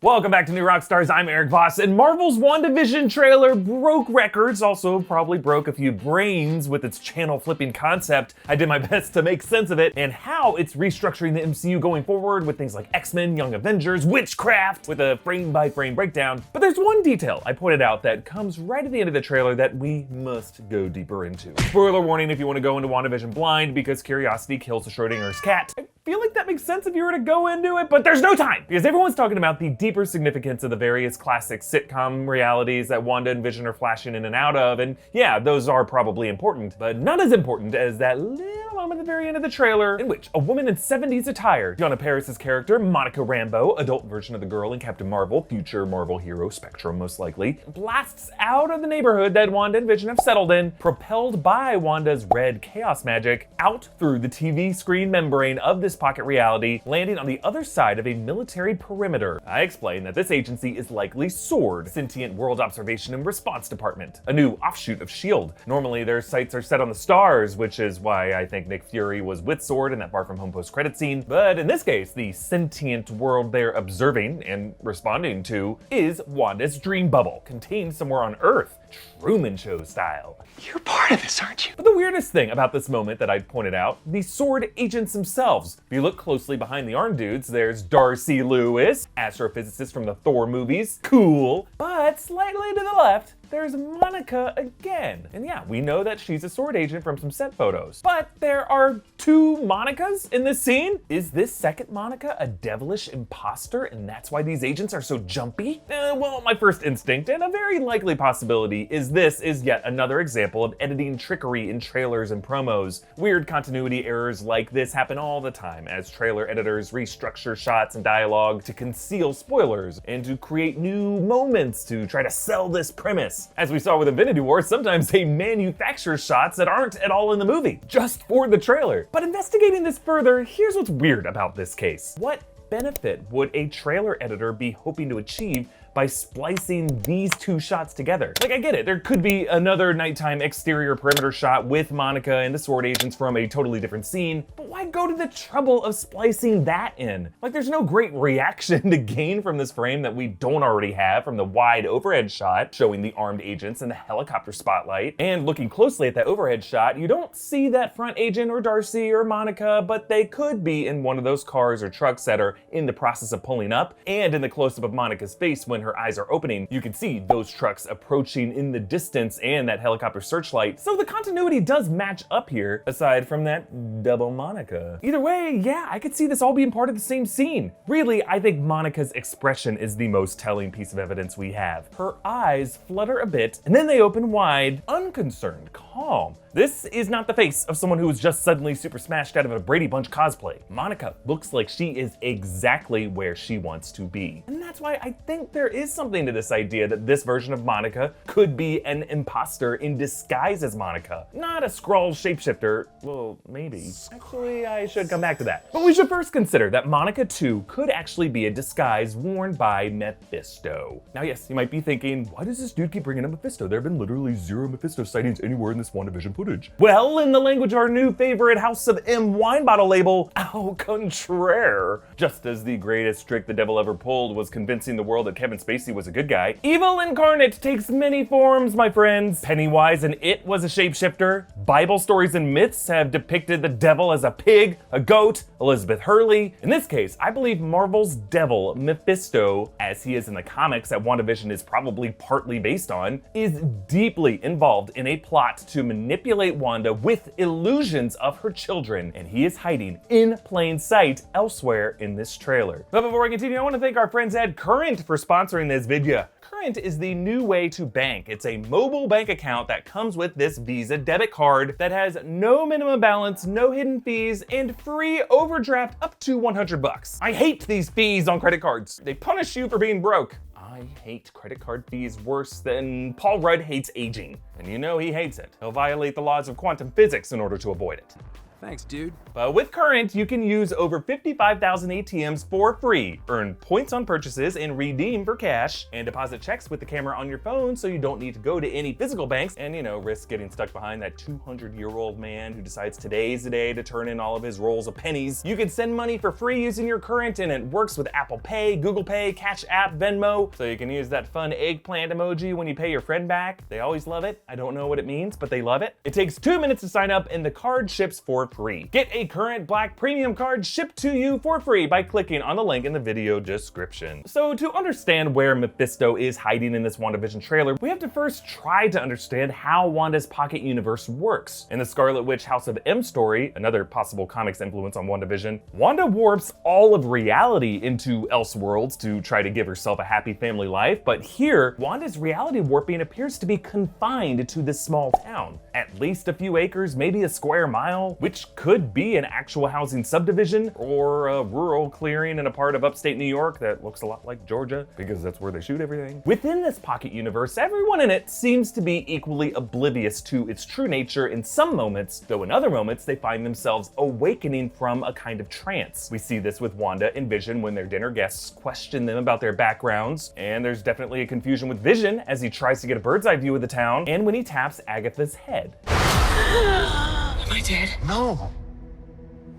Welcome back to New Rockstars, I'm Erik Voss, and Marvel's WandaVision trailer broke records, also probably broke a few brains with its channel-flipping concept. I did my best to make sense of it, and how it's restructuring the MCU going forward with things like X-Men, Young Avengers, witchcraft, with a frame-by-frame breakdown. But there's one detail I pointed out that comes right at the end of the trailer that we must go deeper into. Spoiler warning if you want to go into WandaVision blind, because curiosity kills the Schrodinger's cat. I feel like that makes sense if you were to go into it, but there's no time, because everyone's talking about the deeper significance of the various classic sitcom realities that Wanda and Vision are flashing in and out of, and yeah, those are probably important, but not as important as that little moment at the very end of the trailer in which a woman in 70s attire, Tiana Paris's character, Monica Rambeau, adult version of the girl in Captain Marvel, future Marvel hero Spectrum most likely, blasts out of the neighborhood that Wanda and Vision have settled in, propelled by Wanda's red chaos magic, out through the TV screen membrane of this pocket reality, landing on the other side of a military perimeter. I explained that this agency is likely S.W.O.R.D, Sentient World Observation and Response Department, a new offshoot of S.H.I.E.L.D. Normally their sights are set on the stars, which is why I think Nick Fury was with S.W.O.R.D in that Far From Home post-credit scene, but in this case, the sentient world they're observing and responding to is Wanda's dream bubble, contained somewhere on Earth, Truman Show style. You're part of this, aren't you? But the weirdest thing about this moment that I pointed out, the S.W.O.R.D agents themselves. If you look closely behind the armed dudes, there's Darcy Lewis, astrophysicist from the Thor movies, cool, but slightly to the left, there's Monica again. And yeah, we know that she's a S.W.O.R.D agent from some set photos. But there are two Monicas in this scene? Is this second Monica a devilish imposter and that's why these agents are so jumpy? Well, my first instinct, and a very likely possibility, is this is yet another example of editing trickery in trailers and promos. Weird continuity errors like this happen all the time as trailer editors restructure shots and dialogue to conceal spoilers and to create new moments to try to sell this premise. As we saw with Infinity War, sometimes they manufacture shots that aren't at all in the movie, just for the trailer. But investigating this further, here's what's weird about this case. What benefit would a trailer editor be hoping to achieve by splicing these two shots together? Like, I get it, there could be another nighttime exterior perimeter shot with Monica and the S.W.O.R.D agents from a totally different scene, but why go to the trouble of splicing that in? Like, there's no great reaction to gain from this frame that we don't already have from the wide overhead shot showing the armed agents and the helicopter spotlight. And looking closely at that overhead shot, you don't see that front agent or Darcy or Monica, but they could be in one of those cars or trucks that are in the process of pulling up, and in the close-up of Monica's face when her eyes are opening, you can see those trucks approaching in the distance and that helicopter searchlight. So the continuity does match up here, aside from that double Monica. Either way, yeah, I could see this all being part of the same scene. Really, I think Monica's expression is the most telling piece of evidence we have. Her eyes flutter a bit, and then they open wide, unconcerned, calm. This is not the face of someone who was just suddenly super smashed out of a Brady Bunch cosplay. Monica looks like she is exactly where she wants to be. And that's why I think there is something to this idea that this version of Monica could be an imposter in disguise as Monica. Not a Skrull shapeshifter, well, maybe. Actually, I should come back to that. But we should first consider that Monica too could actually be a disguise worn by Mephisto. Now yes, you might be thinking, why does this dude keep bringing up Mephisto? There have been literally 0 Mephisto sightings anywhere in this WandaVision footage. Well, in the language of our new favorite House of M wine bottle label, au contraire. Just as the greatest trick the devil ever pulled was convincing the world that Kevin Spacey was a good guy, evil incarnate takes many forms, my friends. Pennywise and It was a shapeshifter. Bible stories and myths have depicted the devil as a pig, a goat, Elizabeth Hurley. In this case, I believe Marvel's devil, Mephisto, as he is in the comics that WandaVision is probably partly based on, is deeply involved in a plot to manipulate Wanda with illusions of her children, and he is hiding in plain sight elsewhere in this trailer. But before I continue, I want to thank our friends at Current for sponsoring this video. Current is the new way to bank. It's a mobile bank account that comes with this Visa debit card that has no minimum balance, no hidden fees, and free overdraft up to $100. I hate these fees on credit cards. They punish you for being broke. I hate credit card fees worse than Paul Rudd hates aging. And you know he hates it. He'll violate the laws of quantum physics in order to avoid it. Thanks, dude. But with Current, you can use over 55,000 ATMs for free, earn points on purchases, and redeem for cash, and deposit checks with the camera on your phone so you don't need to go to any physical banks and, risk getting stuck behind that 200-year-old man who decides today's the day to turn in all of his rolls of pennies. You can send money for free using your Current, and it works with Apple Pay, Google Pay, Cash App, Venmo, so you can use that fun eggplant emoji when you pay your friend back. They always love it. I don't know what it means, but they love it. It takes 2 minutes to sign up, and the card ships for free. Get a Current Black Premium card shipped to you for free by clicking on the link in the video description. So to understand where Mephisto is hiding in this WandaVision trailer, we have to first try to understand how Wanda's pocket universe works. In the Scarlet Witch House of M story, another possible comics influence on WandaVision, Wanda warps all of reality into Elseworlds to try to give herself a happy family life, but here, Wanda's reality warping appears to be confined to this small town. At least a few acres, maybe a square mile, which could be an actual housing subdivision or a rural clearing in a part of upstate New York that looks a lot like Georgia because that's where they shoot everything. Within this pocket universe, everyone in it seems to be equally oblivious to its true nature in some moments, though in other moments they find themselves awakening from a kind of trance. We see this with Wanda and Vision when their dinner guests question them about their backgrounds, and there's definitely a confusion with Vision as he tries to get a bird's eye view of the town, and when he taps Agatha's head. Am I dead? No.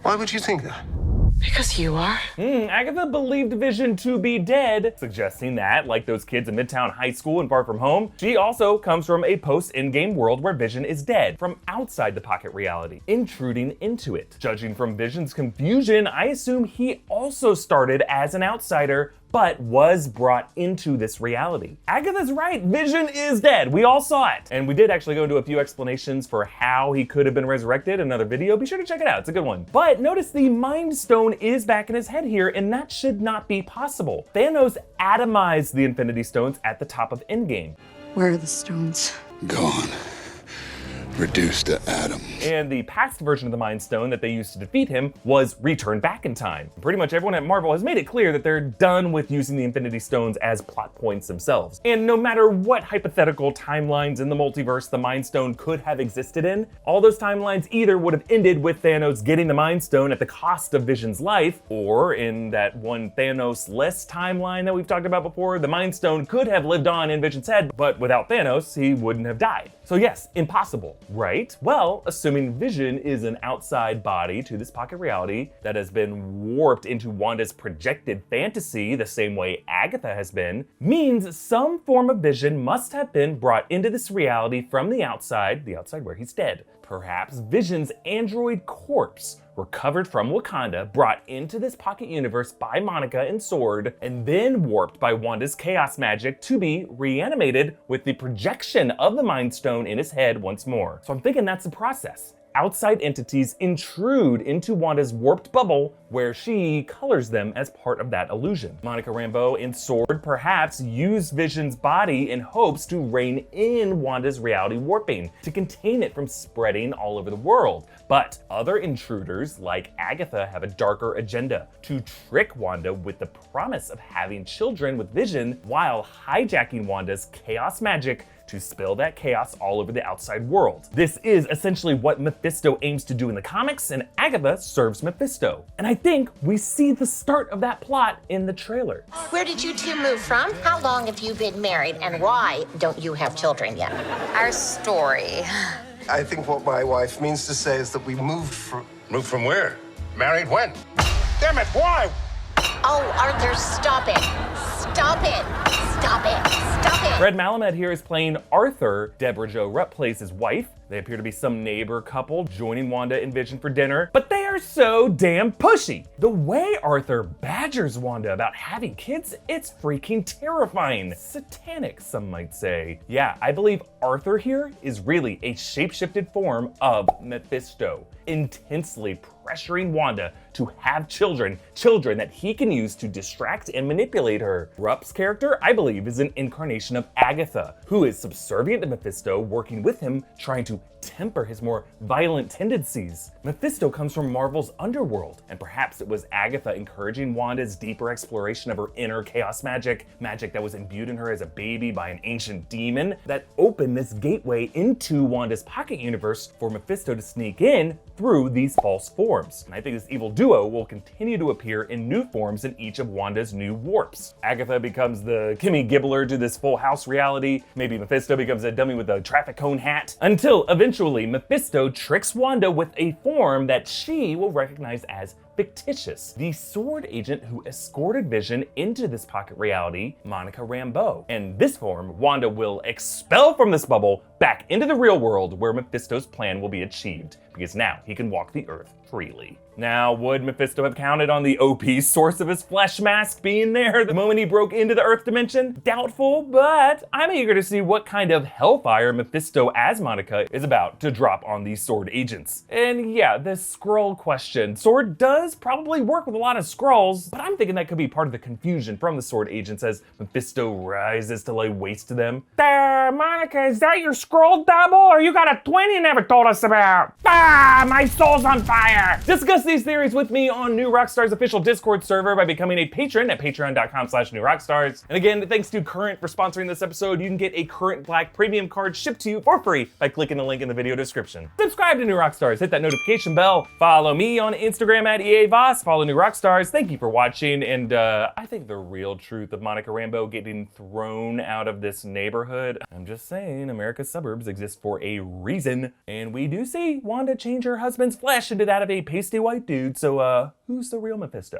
Why would you think that? Because you are. Agatha believed Vision to be dead, suggesting that, like those kids in Midtown High School and Far From Home, she also comes from a post-Endgame world where Vision is dead, from outside the pocket reality, intruding into it. Judging from Vision's confusion, I assume he also started as an outsider, but was brought into this reality. Agatha's right, Vision is dead. We all saw it. And we did actually go into a few explanations for how he could have been resurrected in another video. Be sure to check it out, it's a good one. But notice the Mind Stone is back in his head here, and that should not be possible. Thanos atomized the Infinity Stones at the top of Endgame. Where are the stones? Gone. Reduced to atoms. And the past version of the Mind Stone that they used to defeat him was returned back in time. Pretty much everyone at Marvel has made it clear that they're done with using the Infinity Stones as plot points themselves. And no matter what hypothetical timelines in the multiverse the Mind Stone could have existed in, all those timelines either would have ended with Thanos getting the Mind Stone at the cost of Vision's life, or in that one Thanos-less timeline that we've talked about before, the Mind Stone could have lived on in Vision's head, but without Thanos, he wouldn't have died. So yes, impossible, right? Well, assuming Vision is an outside body to this pocket reality that has been warped into Wanda's projected fantasy the same way Agatha has been, means some form of Vision must have been brought into this reality from the outside where he's dead. Perhaps Vision's android corpse, recovered from Wakanda, brought into this pocket universe by Monica and S.W.O.R.D, and then warped by Wanda's chaos magic to be reanimated with the projection of the Mind Stone in his head once more. So I'm thinking that's the process. Outside entities intrude into Wanda's warped bubble where she colors them as part of that illusion. Monica Rambeau and S.W.O.R.D perhaps use Vision's body in hopes to rein in Wanda's reality warping, to contain it from spreading all over the world. But other intruders like Agatha have a darker agenda, to trick Wanda with the promise of having children with Vision while hijacking Wanda's chaos magic to spill that chaos all over the outside world. This is essentially what Mephisto aims to do in the comics, and Agatha serves Mephisto. And I think we see the start of that plot in the trailer. Where did you two move from? How long have you been married? And why don't you have children yet? Our story. I think what my wife means to say is that we moved from... Moved from where? Married when? Damn it, why? Oh, Arthur, stop it. Stop it. Stop it. Stop it. Fred Malamed here is playing Arthur. Deborah Jo Rupp plays his wife. They appear to be some neighbor couple joining Wanda and Vision for dinner, but they are so damn pushy. The way Arthur badgers Wanda about having kids, it's freaking terrifying. Satanic, some might say. Yeah, I believe Arthur here is really a shapeshifted form of Mephisto, intensely pressuring Wanda to have children that he can use to distract and manipulate her. Rupp's character, I believe, is an incarnation of Agatha, who is subservient to Mephisto, working with him, trying to temper his more violent tendencies. Mephisto comes from Marvel's underworld, and perhaps it was Agatha encouraging Wanda's deeper exploration of her inner chaos magic that was imbued in her as a baby by an ancient demon, that opened this gateway into Wanda's pocket universe for Mephisto to sneak in through these false forms. And I think this evil duo will continue to appear in new forms in each of Wanda's new warps. Agatha becomes the Kimmy Gibbler to this Full House reality, maybe Mephisto becomes a dummy with a traffic cone hat, until eventually Mephisto tricks Wanda with a form that she will recognize as fictitious. The S.W.O.R.D agent who escorted Vision into this pocket reality, Monica Rambeau. And this form, Wanda will expel from this bubble back into the real world where Mephisto's plan will be achieved, because now he can walk the earth freely. Now, would Mephisto have counted on the OP source of his flesh mask being there the moment he broke into the Earth dimension? Doubtful, but I'm eager to see what kind of hellfire Mephisto as Monica is about to drop on these S.W.O.R.D agents. And yeah, this Skrull question. S.W.O.R.D does probably work with a lot of Skrulls, but I'm thinking that could be part of the confusion from the S.W.O.R.D agents as Mephisto rises to lay waste to them. Monica, is that your Skrull double, or you got a twin you never told us about? My soul's on fire! Discuss these theories with me on New Rockstars official Discord server by becoming a patron at patreon.com/newrockstars. And again, thanks to Current for sponsoring this episode. You can get a Current Black Premium card shipped to you for free by clicking the link in the video description. Subscribe to New Rockstars, hit that notification bell, follow me on Instagram at Erik Voss, follow New Rockstars. Thank you for watching, and I think the real truth of Monica Rambeau getting thrown out of this neighborhood, I'm just saying, America's suburbs exist for a reason, and we do see Wanda change her husband's flesh into that of a pasty white dude, so who's the real Mephisto?